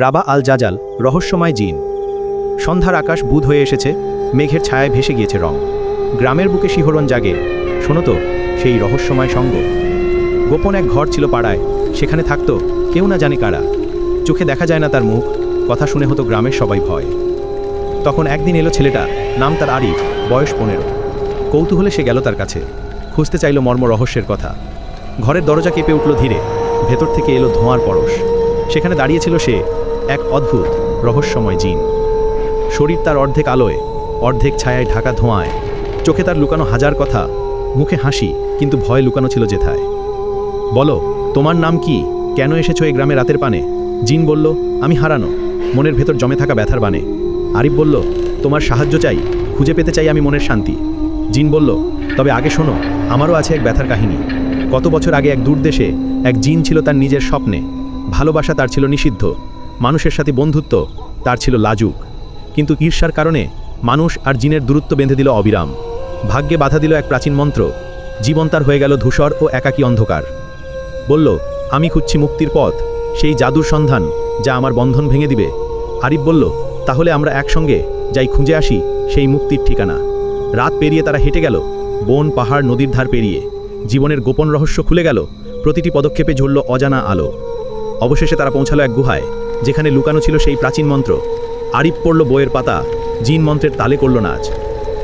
রাবা আল জাজাল রহস্যময় জিন। সন্ধ্যার আকাশ বুধ হয়ে এসেছে, মেঘের ছায়ায় ভেসে গিয়েছে রং। গ্রামের বুকে শিহরণ জাগে, শোনো তো সেই রহস্যময় সঙ্গ। গোপন এক ঘর ছিল পাড়ায়, সেখানে থাকতো কেউ না জানে কারা। চোখে দেখা যায় না তার মুখ, কথা শুনে হতো গ্রামের সবাই ভয়। তখন একদিন এলো ছেলেটা, নাম তার আরিফ, বয়স 15। কৌতূহলে সে গেল তার কাছে, খুঁজতে চাইল মর্ম রহস্যের কথা। ঘরের দরজা কেঁপে উঠল ধীরে, ভেতর থেকে এলো ধোঁয়ার পরশ। সেখানে দাঁড়িয়েছিল সে, এক অদ্ভুত রহস্যময় জিন। শরীর তার অর্ধেক আলোয়, অর্ধেক ছায়ায় ঢাকা ধোঁয়ায়। চোখে তার লুকানো হাজার কথা, মুখে হাসি, কিন্তু ভয় লুকানো ছিল যেথায়। বলো, তোমার নাম কি? কেন এসেছো এই গ্রামে রাতের পানে? জিন বলল, আমি হারানো, মনের ভেতর জমে থাকা ব্যথার বানে। আরিফ বলল, তোমার সাহায্য চাই, খুঁজে পেতে চাই আমি মনের শান্তি। জিন বলল, তবে আগে শোনো, আমারও আছে এক ব্যথার কাহিনী। কত বছর আগে এক দূর দেশে এক জিন ছিল তার নিজের স্বপ্নে। ভালোবাসা তার ছিল নিষিদ্ধ, মানুষের সাথে বন্ধুত্ব তার ছিল লাজুক। কিন্তু ঈর্ষার কারণে মানুষ আর জিনের দূরত্ব বেঁধে দিল অবিরাম। ভাগ্যে বাধা দিল এক প্রাচীন মন্ত্র, জীবন তার হয়ে গেল ধূসর ও একাকী অন্ধকার। বলল, আমি খুঁজছি মুক্তির পথ, সেই জাদুর সন্ধান যা আমার বন্ধন ভেঙে দিবে। আরিফ বলল, তাহলে আমরা একসঙ্গে যাই, খুঁজে আসি সেই মুক্তির ঠিকানা। রাত পেরিয়ে তারা হেঁটে গেল, বন পাহাড় নদীর ধার পেরিয়ে। জীবনের গোপন রহস্য খুলে গেল, প্রতিটি পদক্ষেপে ঝরল অজানা আলো। অবশেষে তারা পৌঁছালো এক গুহায়, যেখানে লুকানো ছিল সেই প্রাচীন মন্ত্র। আরিফ পড়ল বইয়ের পাতা, জিন মন্ত্রের তালে করল নাচ।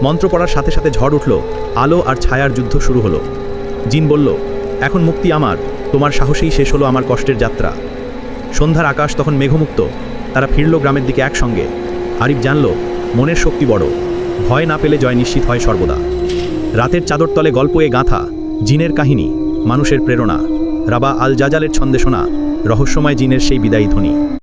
মন্ত্র পড়ার সাথে সাথে ঝড় উঠল, আলো আর ছায়ার যুদ্ধ শুরু হলো। জিন বলল, এখন মুক্তি আমার, তোমার সাহসেই শেষ হলো আমার কষ্টের যাত্রা। সন্ধ্যার আকাশ তখন মেঘমুক্ত, তারা ফিরল গ্রামের দিকে একসঙ্গে। আরিফ জানল, মনের শক্তি বড়, ভয় না পেলে জয় নিশ্চিত হয় সর্বদা। রাতের চাদর তলে গল্প এ গাঁথা, জিনের কাহিনী, মানুষের প্রেরণা। রাবা আল জাজালের ছন্দে শোনা রহস্যময় জিনের সেই বিদায়ী ধ্বনি।